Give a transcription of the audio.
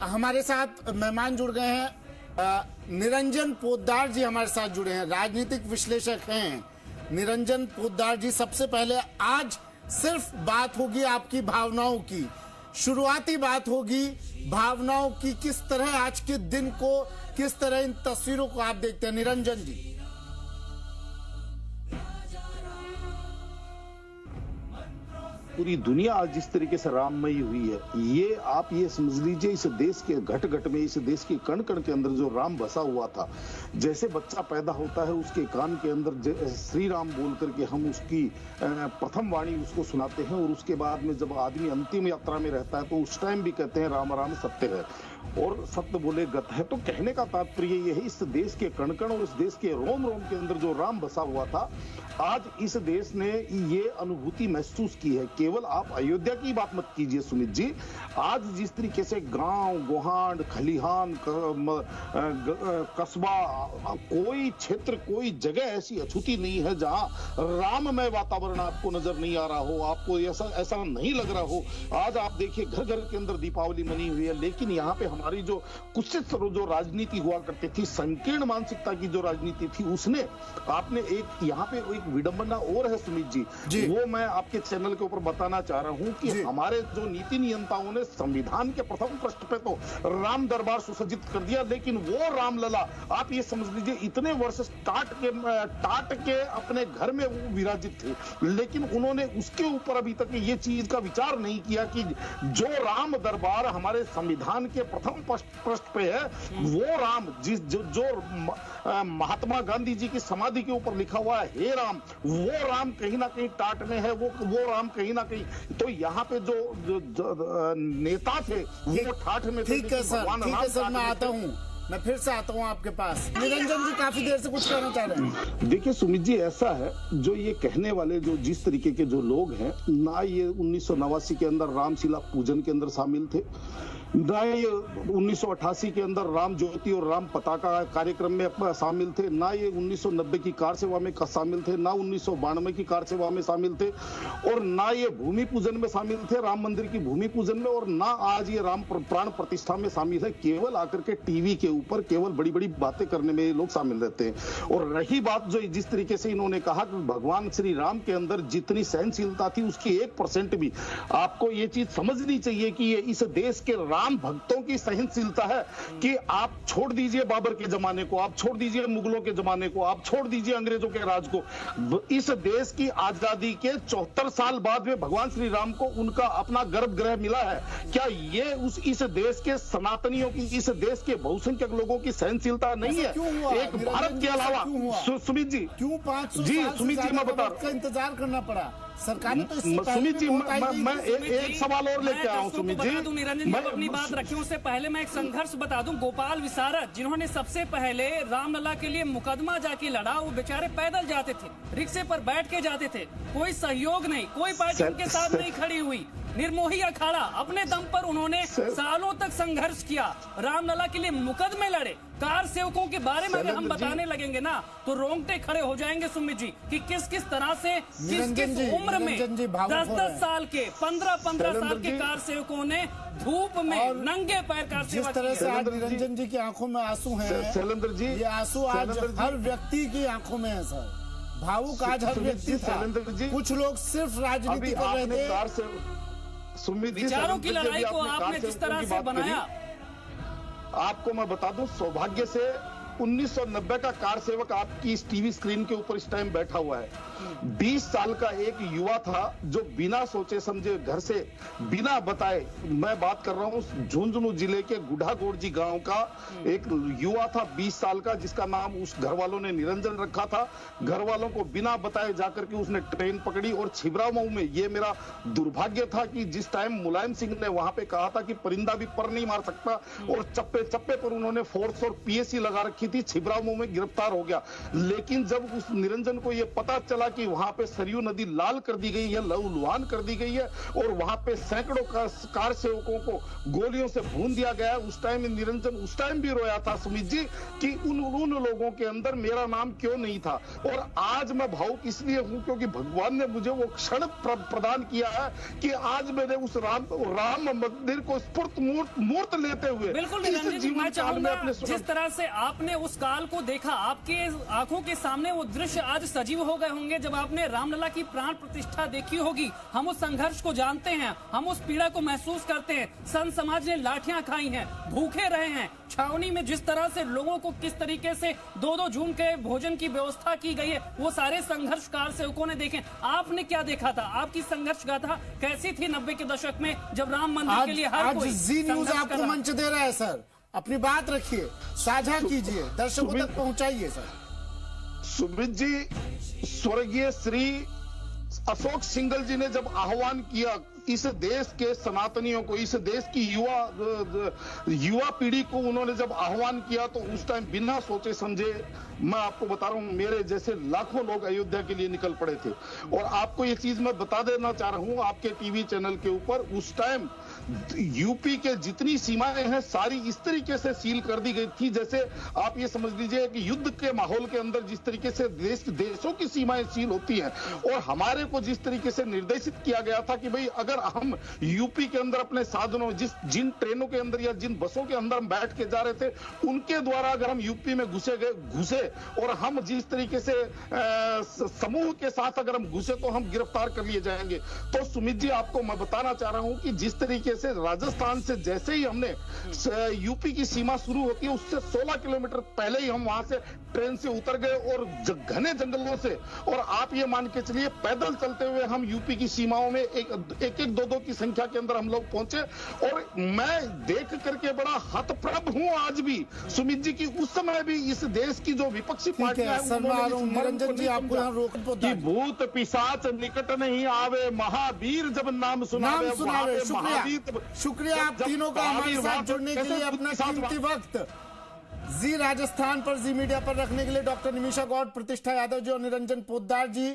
हमारे साथ मेहमान जुड़ गए हैं। निरंजन पोद्दार जी हमारे साथ जुड़े हैं, राजनीतिक विश्लेषक हैं। निरंजन पोद्दार जी, सबसे पहले आज सिर्फ बात होगी आपकी भावनाओं की, शुरुआती बात होगी भावनाओं की। किस तरह आज के दिन को, किस तरह इन तस्वीरों को आप देखते हैं, निरंजन जी? पूरी दुनिया आज जिस तरीके से राममयी हुई है, ये आप ये समझ लीजिए, इस देश के घट घट में, इस देश के कण कण के अंदर जो राम बसा हुआ था। जैसे बच्चा पैदा होता है, उसके कान के अंदर श्री राम बोल करके हम उसकी प्रथम वाणी उसको सुनाते हैं, और उसके बाद में जब आदमी अंतिम यात्रा में रहता है तो उस टाइम भी कहते हैं राम राम सत्य है और सत्य बोले गत है। तो कहने का तात्पर्य ये है, इस देश के कण कण और इस देश के रोम रोम के अंदर जो राम बसा हुआ था, आज इस देश ने ये अनुभूति महसूस की है। केवल आप अयोध्या की बात मत कीजिए सुमित जी, आज जिस तरीके से गांव गोहांड खलिहान कस्बा, कोई क्षेत्र कोई जगह ऐसी अछूती नहीं है जहां राममय वातावरण आपको नजर नहीं आ रहा हो, आपको ऐसा नहीं लग रहा हो। आज आप देखिए घर घर के अंदर दीपावली मनी हुई है, लेकिन यहाँ पे हमारी जो कुत्सित जो राजनीति हुआ करती थी, संकीर्ण मानसिकता की जो राजनीति थी, उसने आपने एक यहाँ पे एक विडंबना और है सुमित जी, वो मैं आपके चैनल के ऊपर बताना चाह रहा हूं कि हमारे जो नीति नियंताओं ने संविधान के प्रथम पृष्ठ पे तो राम दरबार सुसज्जित कर दिया, लेकिन वो रामलला आप ये समझ लीजिए इतने वर्ष टाट के अपने घर में वो विराजित थे, लेकिन उन्होंने उसके ऊपर अभी तक ये चीज का विचार नहीं किया कि जो राम दरबार हमारे संविधान के प्रथम पृष्ठ पे है, वो राम जो महात्मा गांधी जी की समाधि के ऊपर लिखा हुआ है हे राम, वो राम कहीं ना कहीं टाट में है, वो राम कहीं ना कहीं। तो यहाँ पे जो नेता थे वो ठाठ में थे। ठीक है सर, मैं आता हूँ, मैं फिर से आता हूँ आपके पास। निरंजन जी काफी देर से कुछ कहना चाह रहे हैं। देखिए सुमित जी, ऐसा है, जो ये कहने वाले जो जिस तरीके के जो लोग हैं, ना ये 1989 के अंदर रामशिला पूजन के अंदर शामिल थे, ना ये 1988 के अंदर राम ज्योति और राम पताका कार्यक्रम में शामिल थे, ना ये 1990 की कार सेवा में शामिल थे, ना 1992 की कार सेवा में शामिल थे, और ना ये भूमि पूजन में शामिल थे, राम मंदिर की भूमि पूजन में, और ना आज ये राम प्राण प्रतिष्ठा में शामिल है। केवल आकर के टीवी के ऊपर केवल बड़ी बड़ी बातें करने में ये लोग शामिल रहते हैं। और रही बात जो जिस तरीके से इन्होंने कहा कि भगवान श्री राम के अंदर जितनी सहनशीलता थी, उसकी 1% भी आपको ये चीज समझनी चाहिए कि ये इस देश के राम भक्तों की सहनशीलता है कि आप छोड़ दीजिए बाबर के जमाने को, आप छोड़ दीजिए मुगलों के जमाने को, आप छोड़ दीजिए अंग्रेजों के राज को। इस देश की आजादी के 74 साल बाद में भगवान श्री राम को उनका अपना गर्भगृह मिला है। क्या ये इस देश के सनातनियों की, इस देश के बहुसंख्यक लोगों की सहनशीलता नहीं है? एक भारत के अलावा सुमित जी, क्यों 500 सुमित जी मैं बता रहा हूं, इंतजार करना पड़ा सरकार ने? तो सुमित जी मैं एक सवाल और लेके आया हूँ सुमित जी। निरंजन जी अपनी बात रखी, उससे पहले मैं एक संघर्ष बता दूं। गोपाल विशारद जिन्होंने सबसे पहले रामलला के लिए मुकदमा जाके लड़ा, वो बेचारे पैदल जाते थे, रिक्शे पर बैठ के जाते थे, कोई सहयोग नहीं, कोई पार्टी उनके साथ नहीं खड़ी हुई, निर्मोही अखाड़ा, अपने दम पर उन्होंने सालों तक संघर्ष किया, रामलला के लिए मुकदमे लड़े। कार सेवकों के बारे में अगर हम बताने लगेंगे ना तो रोंगटे खड़े हो जाएंगे सुमित जी, कि किस किस तरह से किस उम्र में 10-10 साल के 15-15 साल के कार सेवकों ने धूप में नंगे पैर कार सेवा। जिस तरह से आज निरंजन जी की आंखों में आंसू हैं, शैलेंद्र जी, ये आंसू आज हर व्यक्ति की आंखों में है सर। भावुक आज हर व्यक्ति था। कुछ लोग सिर्फ राजनीति कर रहे थे। विचारों की लड़ाई को आपने जिस तरह से बनाया, आपको मैं बता दूं, सौभाग्य से 1990 का कार सेवक आपकी इस टीवी स्क्रीन के ऊपर इस टाइम बैठा हुआ है। 20 साल का एक युवा था जो बिना सोचे समझे घर से बिना बताए, मैं बात कर रहा हूँ झुंझुनू जिले के गुढ़ागोड़जी गांव का एक युवा था 20 साल का, जिसका नाम उस घर वालों ने निरंजन रखा था। घर वालों को बिना बताए जाकर के उसने ट्रेन पकड़ी, और छिबरामऊ में ये मेरा दुर्भाग्य था कि जिस टाइम मुलायम सिंह ने वहां पे कहा था कि परिंदा भी पर नहीं मार सकता, और चप्पे चप्पे पर उन्होंने फोर्स और पीएसी लगा रखी रखी थी, छिबरामऊ में गिरफ्तार हो गया। लेकिन जब उस निरंजन को यह पता चला कि वहां पे सरयू नदी लाल कर दी गई है, लहूलुहान कर दी गई है और वहां पे सैकड़ों कार सेवकों को गोलियों से भून दिया गया, उस टाइम निरंजन उस टाइम भी रोया था सुमित जी कि उन लोगों के अंदर मेरा नाम क्यों नहीं था। और आज मैं भावुक इसलिए हूं क्योंकि भगवान ने मुझे वो क्षण प्रदान किया है कि आज मैंने उस राम मंदिर को स्फूर्त मूर्त लेते हुए बिल्कुल निरंजन जी, मैं चाहूंगा जिस तरह से आपने उस काल को देखा, आपके आंखों के सामने वो दृश्य आज सजीव हो गए होंगे जब आपने रामलला की प्राण प्रतिष्ठा देखी होगी। हम उस संघर्ष को जानते हैं, हम उस पीड़ा को महसूस करते हैं। संत समाज ने लाठियां खाई हैं, भूखे रहे हैं, छावनी में जिस तरह से लोगों को किस तरीके से दो जून के भोजन की व्यवस्था की गई है, वो सारे संघर्षकार सेवकों ने देखे। आपने क्या देखा था? आपकी संघर्ष गाथा कैसी थी 90 के दशक में जब राम मंदिर के लिए हर कोई जी न्यूज आपको मंच दे रहा है सर, अपनी बात रखिए, साझा कीजिए, दर्शकों तक पहुंचाइए सर। सुमित जी, स्वर्गीय श्री अशोक सिंघल जी ने जब आह्वान किया इस देश के सनातनियों को, इस देश की युवा पीढ़ी को उन्होंने जब आह्वान किया तो उस टाइम बिना सोचे समझे, मैं आपको बता रहा हूं, मेरे जैसे लाखों लोग अयोध्या के लिए निकल पड़े थे। और आपको ये चीज मैं बता देना चाह रहा हूं आपके टीवी चैनल के ऊपर, उस टाइम यूपी के जितनी सीमाएं हैं सारी इस तरीके से सील कर दी गई थी, जैसे आप ये समझ लीजिए कि युद्ध के माहौल के अंदर जिस तरीके से देशों की सीमाएं सील होती हैं। और हमारे को जिस तरीके से निर्देशित किया गया था कि भाई अगर हम यूपी के अंदर अपने साधनों, जिन ट्रेनों के अंदर या जिन बसों के अंदर हम बैठ के जा रहे थे, उनके द्वारा अगर हम यूपी में घुसे और हम जिस तरीके से समूह के साथ अगर हम घुसे तो हम गिरफ्तार कर लिए जाएंगे। तो सुमित जी, आपको मैं बताना चाह रहा हूं कि जिस तरीके से राजस्थान से जैसे ही हमने यूपी की सीमा शुरू होती है उससे 16 किलोमीटर पहले ही हम वहां से ट्रेन से उतर गए और घने जंगलों से, और आप ये मान के चलिए पैदल चलते हुए हम यूपी की सीमाओं में एक दो की संख्या के अंदर हम लोग पहुंचे। और मैं देख करके बड़ा हतप्रभ हूं आज भी सुमित जी की उस समय भी इस देश की जो विपक्षी पार्टियां हैं, निरंजन जी आपको यहाँ रोक कि भूत पिशाच निकट नहीं आवे, महावीर जब नाम सुनावे। शुक्रिया आप तीनों का हमारे साथ जुड़ने के लिए, अपना कीमती वक्त जी राजस्थान पर, जी मीडिया पर रखने के लिए। डॉक्टर निमिषा गौड़, प्रतिष्ठा यादव जी और निरंजन पोद्दार जी।